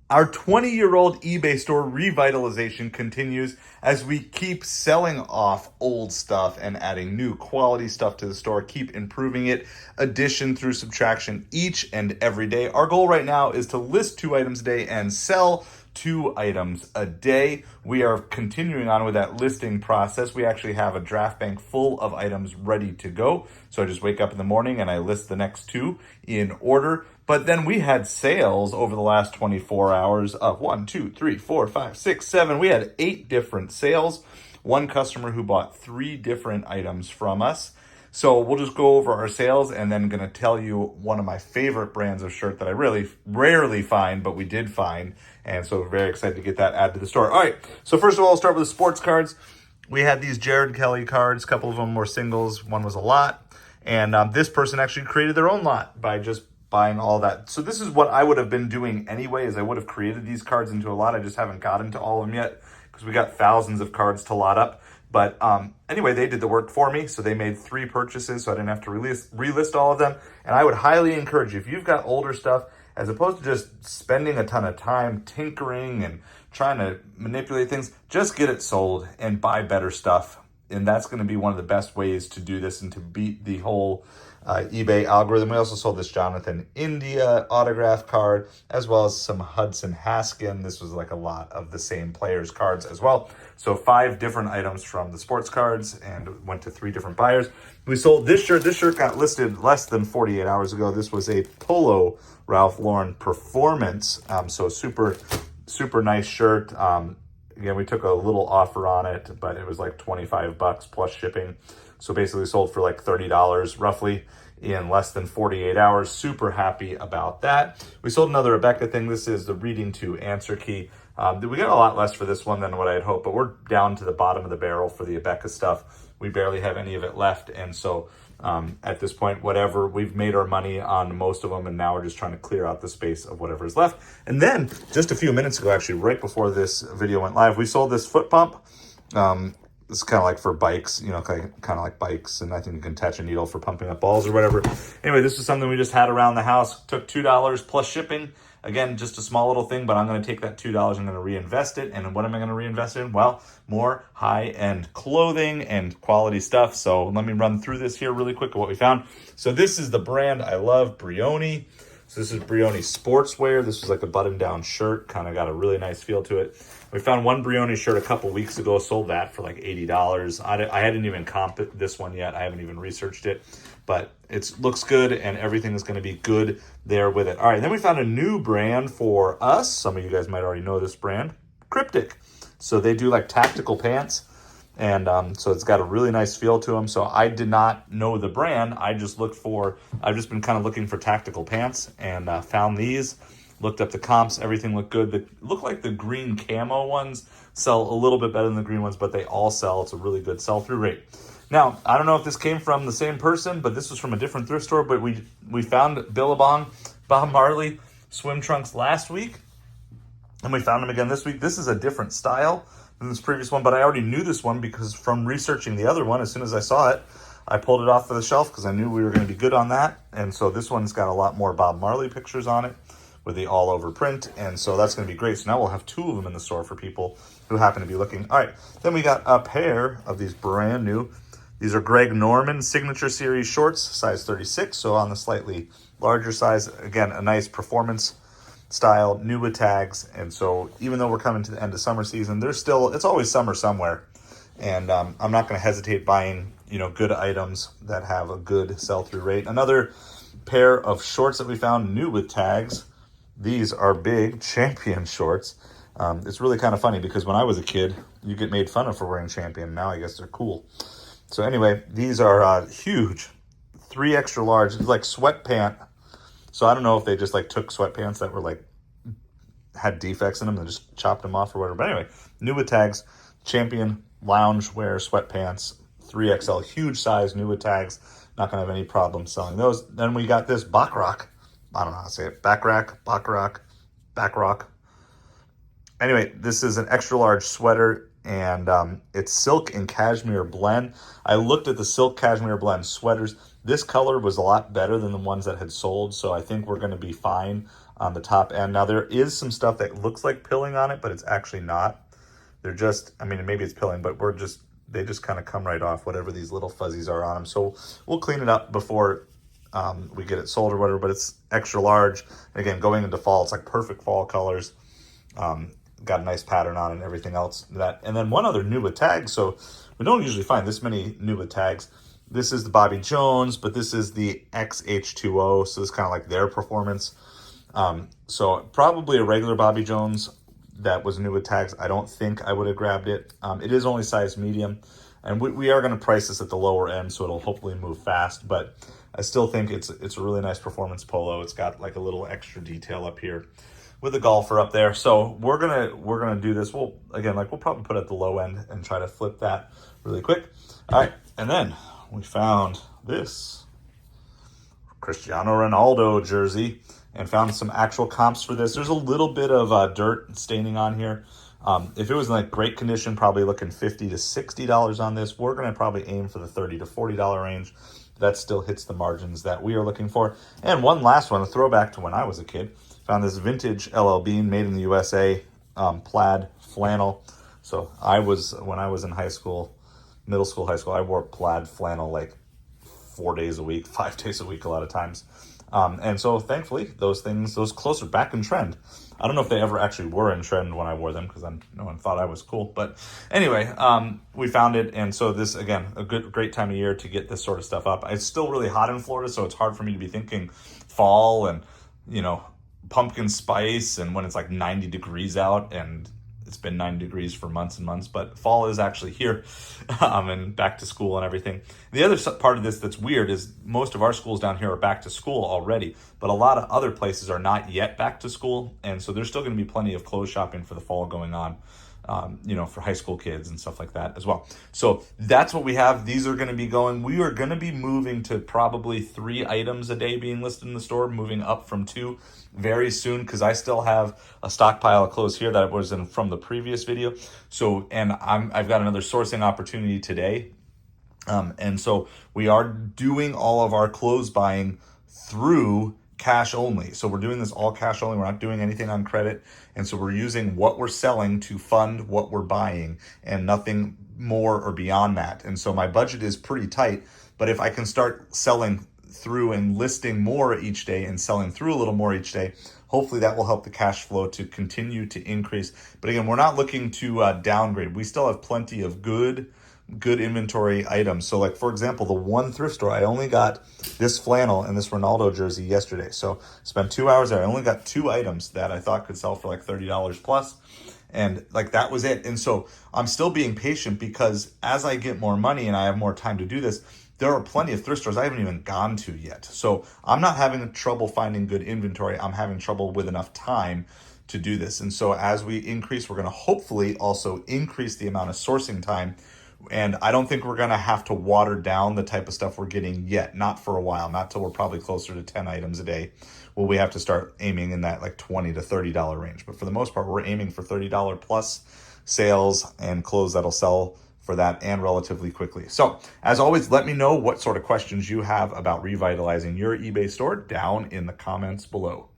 Our 20-year-old eBay store revitalization continues as we keep selling off old stuff and adding new quality stuff to the store, keep improving it, addition through subtraction each and every day. Our goal right now is to list 2 items a day and sell 2 items a day. We are continuing on with that listing process. We actually have a draft bank full of items ready to go. So I just wake up in the morning and I list the next 2 in order. But then we had sales over the last 24 hours of 1, 2, 3, 4, 5, 6, 7. We had 8 different sales. One customer who bought 3 different items from us. So we'll just go over our sales and then going to tell you one of my favorite brands of shirt that I really rarely find, but we did find. And so we're very excited to get that added to the store. All right. So first of all, I'll start with the sports cards. We had these Jared Kelly cards. A couple of them were singles. One was a lot. And this person actually created their own lot by just buying all that. So this is what I would have been doing anyway, is I would have created these cards into a lot. I just haven't gotten to all of them yet because we got thousands of cards to lot up. But anyway, they did the work for me. So they made 3 purchases so I didn't have to relist all of them. And I would highly encourage you, if you've got older stuff, as opposed to just spending a ton of time tinkering and trying to manipulate things, just get it sold and buy better stuff. And that's going to be one of the best ways to do this and to beat the whole eBay algorithm. We also sold this Jonathan India autograph card, as well as some Hudson Haskin. This was like a lot of the same players' cards as well. So 5 different items from the sports cards and went to 3 different buyers. We sold this shirt. This shirt got listed less than 48 hours ago. This was a Polo Ralph Lauren Performance. So super, super nice shirt. Again, we took a little offer on it, but it was like $25 plus shipping. So basically sold for like $30 roughly in less than 48 hours. Super happy about that. We sold another Rebecca thing. This is the reading to answer key. We got a lot less for this one than what I had hoped, but we're down to the bottom of the barrel for the Rebecca stuff. We barely have any of it left. And so at this point, whatever, we've made our money on most of them, and now we're just trying to clear out the space of whatever is left. And then just a few minutes ago, actually, right before this video went live, we sold this foot pump. It's kind of like for bikes, you know, kind of like bikes, and I think you can attach a needle for pumping up balls or whatever. Anyway, this is something we just had around the house. Took $2 plus shipping. Again, just a small little thing, but I'm going to take that $2. I'm going to reinvest it. And what am I going to reinvest in? Well, more high-end clothing and quality stuff. So let me run through this here really quick of what we found. So this is the brand I love, Brioni. So this is Brioni Sportswear. This was like a button-down shirt. Kind of got a really nice feel to it. We found one Brioni shirt a couple weeks ago. Sold that for like $80. I hadn't even comped this one yet. I haven't even researched it. But it looks good, and everything is going to be good there with it. All right, then we found a new brand for us. Some of you guys might already know this brand, Cryptic. So they do like tactical pants, and so it's got a really nice feel to them. So I did not know the brand. I've just been kind of looking for tactical pants, and found these. Looked up the comps. Everything looked good. They look like the green camo ones sell a little bit better than the green ones, but they all sell. It's a really good sell-through rate. Now, I don't know if this came from the same person, but this was from a different thrift store. But we found Billabong Bob Marley swim trunks last week, and we found them again this week. This is a different style than this previous one, but I already knew this one because from researching the other one, as soon as I saw it, I pulled it off of the shelf because I knew we were going to be good on that. And so this one's got a lot more Bob Marley pictures on it with the all-over print, and so that's going to be great. So now we'll have 2 of them in the store for people who happen to be looking. All right, then we got a pair of these brand new. These are Greg Norman Signature Series shorts, size 36, so on the slightly larger size. Again, a nice performance style, new with tags. And so even though we're coming to the end of summer season, it's always summer somewhere. And I'm not going to hesitate buying, good items that have a good sell-through rate. Another pair of shorts that we found, new with tags. These are big Champion shorts. It's really kind of funny because when I was a kid, you get made fun of for wearing Champion. Now I guess they're cool. So anyway, these are huge, 3 extra large. It's like sweatpant. So I don't know if they just like took sweatpants that were had defects in them and just chopped them off or whatever. But anyway, new with tags, Champion loungewear sweatpants, 3XL, huge size, new with tags. Not going to have any problem selling those. Then we got this Bacrock. I don't know how to say it. Bacrock. Anyway, this is an extra large sweater, and it's silk and cashmere blend. I looked at the silk cashmere blend sweaters. This color was a lot better than the ones that had sold, so I think we're going to be fine on the top end. Now there is some stuff that looks like pilling on it, but it's actually not. They're just, I mean, maybe it's pilling, but they just kind of come right off, whatever these little fuzzies are on them. So we'll clean it up before we get it sold or whatever, but it's extra large. And again, going into fall, it's like perfect fall colors. Got a nice pattern on it and everything else. And then one other new with tags. So we don't usually find this many new with tags. This is the Bobby Jones, but this is the XH2O. So it's kind of like their performance. So probably a regular Bobby Jones that was new with tags. I don't think I would have grabbed it. It is only size medium, and we are going to price this at the lower end, so it'll hopefully move fast. But I still think it's a really nice performance polo. It's got like a little extra detail up here with the golfer up there. So we're gonna do this. We'll probably put it at the low end and try to flip that really quick. All right, and then we found this Cristiano Ronaldo jersey and found some actual comps for this. There's a little bit of dirt staining on here. If it was in like great condition, probably looking $50 to $60 on this. We're gonna probably aim for the $30 to $40 range. That still hits the margins that we are looking for. And one last one, a throwback to when I was a kid. Found this vintage LL Bean made in the USA plaid flannel. So when I was in high school, middle school, high school, I wore plaid flannel like 4 days a week, 5 days a week a lot of times. And so thankfully those clothes are back in trend. I don't know if they ever actually were in trend when I wore them because no one thought I was cool. But anyway, we found it. And so this, again, great time of year to get this sort of stuff up. It's still really hot in Florida, so it's hard for me to be thinking fall and, pumpkin spice and when it's like 90 degrees out, and it's been 90 degrees for months and months, but fall is actually here, and back to school and everything. The other part of this that's weird is most of our schools down here are back to school already, but a lot of other places are not yet back to school, and so there's still going to be plenty of clothes shopping for the fall going on, for high school kids and stuff like that as well. So that's what we have. These are going to be going. We are going to be moving to probably 3 items a day being listed in the store, moving up from 2 very soon, because I still have a stockpile of clothes here that was from the previous video. So, and I've got another sourcing opportunity today. And so we are doing all of our clothes buying through cash only. So we're doing this all cash only. We're not doing anything on credit. And so we're using what we're selling to fund what we're buying and nothing more or beyond that. And so my budget is pretty tight, but if I can start selling through and listing more each day and selling through a little more each day, hopefully that will help the cash flow to continue to increase. But again, we're not looking to downgrade. We still have plenty of good inventory items. So like, for example, the one thrift store, I only got this flannel and this Ronaldo jersey yesterday. So spent 2 hours there. I only got 2 items that I thought could sell for like $30 plus. And like, that was it. And so I'm still being patient because as I get more money and I have more time to do this, there are plenty of thrift stores I haven't even gone to yet. So I'm not having trouble finding good inventory. I'm having trouble with enough time to do this. And so as we increase, we're going to hopefully also increase the amount of sourcing time. And I don't think we're going to have to water down the type of stuff we're getting yet. Not for a while, not till we're probably closer to 10 items a day. Well, we have to start aiming in that like $20 to $30 range. But for the most part, we're aiming for $30 plus sales and clothes that'll sell for that and relatively quickly. So as always, let me know what sort of questions you have about revitalizing your eBay store down in the comments below.